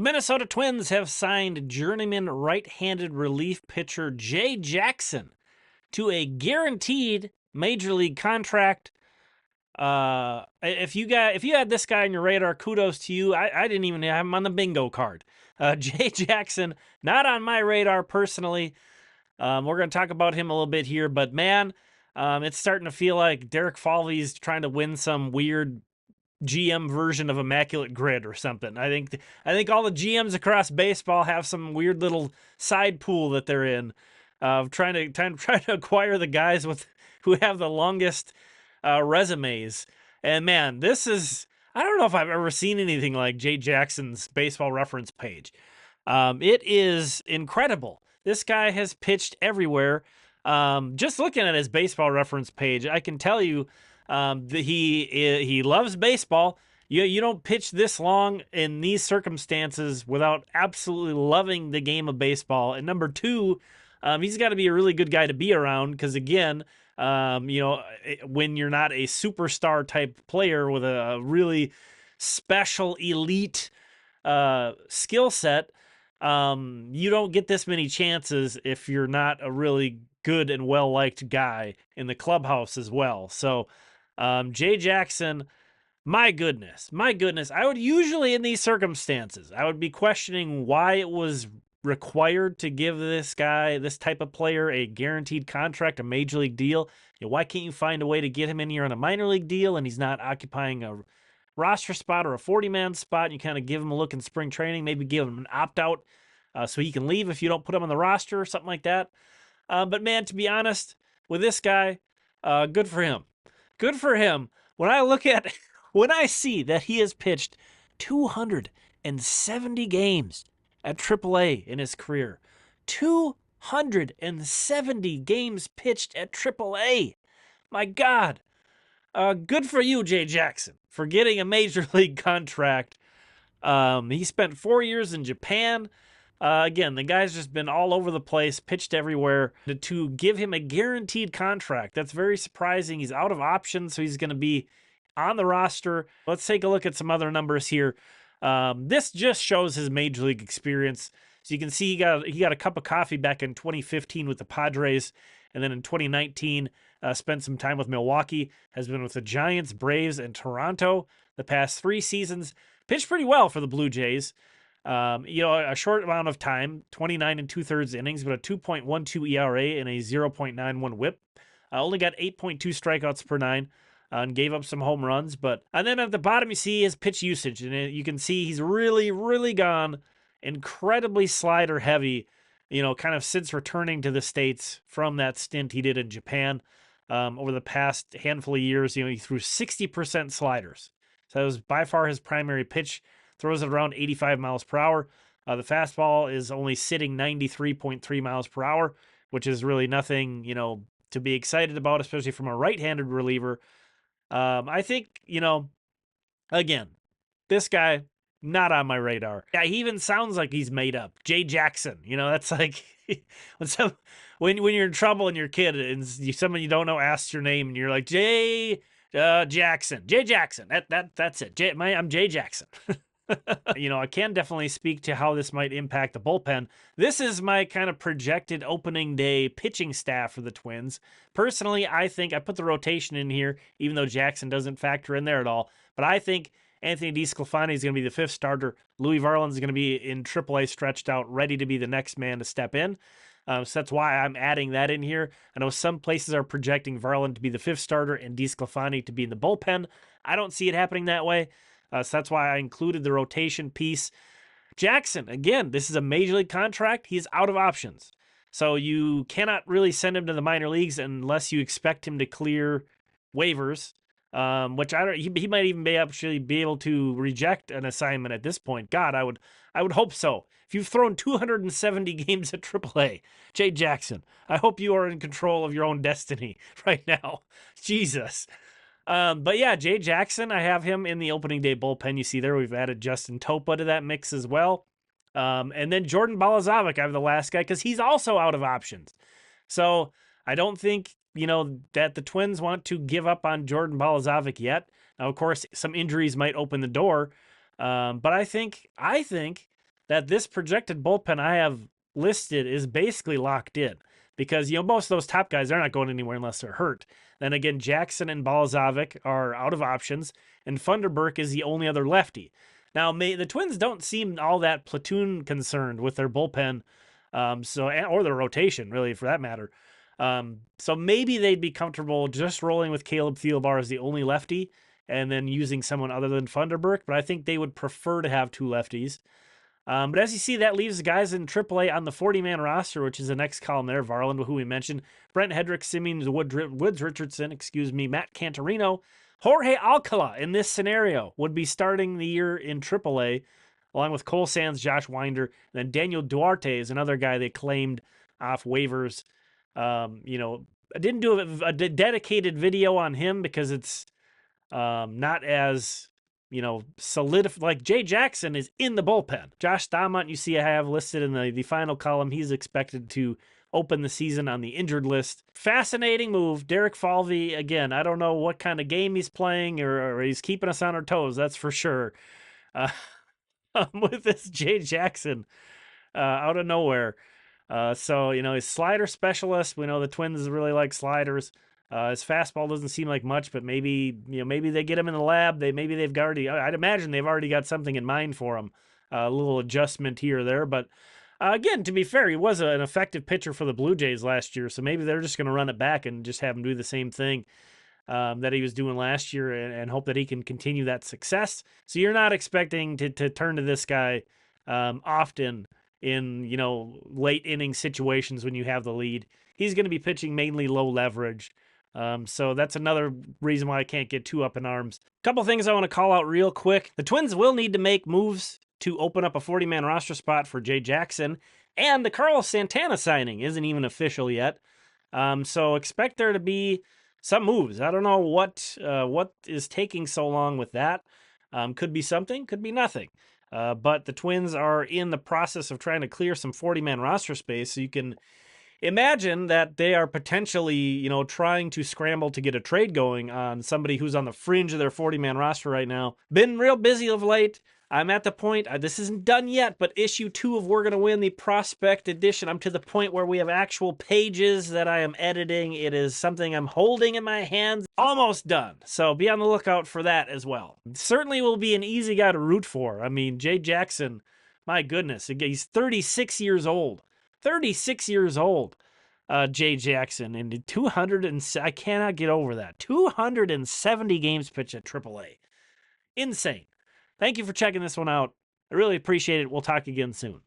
The Minnesota Twins have signed journeyman right-handed relief pitcher Jay Jackson to a guaranteed major league contract. If you had this guy on your radar, kudos to you. I didn't even have him on the bingo card. Jay Jackson, not on my radar personally. We're going to talk about him a little bit here, but man, it's starting to feel like Derek Falvey's trying to win some weird GM version of Immaculate Grid or something. I think all the GMs across baseball have some weird little side pool that they're in, trying to acquire the guys who have the longest resumes. And man, I don't know if I've ever seen anything like Jay Jackson's baseball reference page. It is incredible. This guy has pitched everywhere. Just looking at his baseball reference page, I can tell you that he loves baseball. You don't pitch this long in these circumstances without absolutely loving the game of baseball. And number two, he's got to be a really good guy to be around because, again, when you're not a superstar type player with a really special elite skill set, you don't get this many chances if you're not a really good and well-liked guy in the clubhouse as well. So Jay Jackson, my goodness, I would usually in these circumstances, I would be questioning why it was required to give this guy, this type of player, a guaranteed contract, a major league deal. Why can't you find a way to get him in here on a minor league deal and he's not occupying a roster spot or a 40-man spot, and you kind of give him a look in spring training, maybe give him an opt-out so he can leave if you don't put him on the roster or something like that. But man, to be honest, with this guy, good for him. Good for him. When I see that he has pitched 270 games at AAA in his career, 270 games pitched at AAA. My God. Good for you, Jay Jackson, for getting a major league contract. He spent 4 years in Japan. Again, the guy's just been all over the place, pitched everywhere. To give him a guaranteed contract, that's very surprising. He's out of options, so he's going to be on the roster. Let's take a look at some other numbers here. This just shows his major league experience. So you can see he got a cup of coffee back in 2015 with the Padres, and then in 2019 spent some time with Milwaukee. Has been with the Giants, Braves, and Toronto the past 3 seasons. Pitched pretty well for the Blue Jays. A short amount of time, 29 2/3 innings, but a 2.12 ERA and a 0.91 WHIP. Only got 8.2 strikeouts per 9. And gave up some home runs. And then at the bottom, you see his pitch usage. And you can see he's really, really gone incredibly slider heavy, kind of since returning to the States from that stint he did in Japan. Over the past handful of years, he threw 60% sliders. So that was by far his primary pitch. Throws it around 85 miles per hour. The fastball is only sitting 93.3 miles per hour, which is really nothing, to be excited about, especially from a right-handed reliever. I think, again, this guy, not on my radar. Yeah, he even sounds like he's made up. Jay Jackson, that's like when you're in trouble and your kid and someone you don't know asks your name and you're like, Jay Jackson. That's it. I'm Jay Jackson. I can definitely speak to how this might impact the bullpen. This is my kind of projected opening day pitching staff for the Twins. Personally, I think I put the rotation in here, even though Jackson doesn't factor in there at all. But I think Anthony DeSclafani is going to be the 5th starter. Louis Varland is going to be in AAA stretched out, ready to be the next man to step in. So that's why I'm adding that in here. I know some places are projecting Varland to be the 5th starter and DeSclafani to be in the bullpen. I don't see it happening that way. So that's why I included the rotation piece. Jackson, again, this is a major league contract. He's out of options. So you cannot really send him to the minor leagues unless you expect him to clear waivers, which he might even be able to reject an assignment at this point. God, I would hope so. If you've thrown 270 games at AAA, Jay Jackson, I hope you are in control of your own destiny right now. Jesus. But yeah, Jay Jackson, I have him in the opening day bullpen. You see there, we've added Justin Topa to that mix as well. And then Jordan Balazovic, I have the last guy, because he's also out of options. So I don't think, that the Twins want to give up on Jordan Balazovic yet. Now, of course, some injuries might open the door. But I think that this projected bullpen I have listed is basically locked in because, most of those top guys, they're not going anywhere unless they're hurt. Then again, Jackson and Balzovic are out of options, and Funderburk is the only other lefty. Now, the Twins don't seem all that platoon concerned with their bullpen, or their rotation, really, for that matter. So maybe they'd be comfortable just rolling with Caleb Thielbar as the only lefty and then using someone other than Funderburk, but I think they would prefer to have two lefties. But as you see, that leaves the guys in AAA on the 40-man roster, which is the next column there. Varland, who we mentioned, Brent Hedrick, Simmons, Woods Richardson, Matt Cantorino, Jorge Alcala in this scenario would be starting the year in AAA, along with Cole Sands, Josh Winder, and then Daniel Duarte is another guy they claimed off waivers. I didn't do a dedicated video on him because it's not as solidified. Like Jay Jackson is in the bullpen. Josh Staumont, you see I have listed in the final column. He's expected to open the season on the injured list. Fascinating move. Derek Falvey, again, I don't know what kind of game he's playing or he's keeping us on our toes, that's for sure. With this Jay Jackson out of nowhere. So his slider specialist, we know the Twins really like sliders. His fastball doesn't seem like much, but maybe they get him in the lab. I'd imagine they've already got something in mind for him. A little adjustment here or there, but again, to be fair, he was an effective pitcher for the Blue Jays last year, so maybe they're just going to run it back and just have him do the same thing that he was doing last year and hope that he can continue that success. So you're not expecting to turn to this guy often in late inning situations when you have the lead. He's going to be pitching mainly low leverage. So that's another reason why I can't get too up in arms. A couple things I want to call out real quick. The Twins will need to make moves to open up a 40-man roster spot for Jay Jackson, and the Carlos Santana signing isn't even official yet. So expect there to be some moves. I don't know what is taking so long with that. Could be something, could be nothing. But the Twins are in the process of trying to clear some 40-man roster space, so you can imagine that they are potentially, trying to scramble to get a trade going on somebody who's on the fringe of their 40-man roster right now. Been real busy of late. I'm at the point, this isn't done yet, but issue 2 of We're Gonna Win, the prospect edition, I'm to the point where we have actual pages that I am editing. It is something I'm holding in my hands, almost done. So be on the lookout for that as well. Certainly will be an easy guy to root for. I mean, Jay Jackson, my goodness, he's 36 years old. 36 years old, Jay Jackson, and I cannot get over that. 270 games pitched at AAA. Insane. Thank you for checking this one out. I really appreciate it. We'll talk again soon.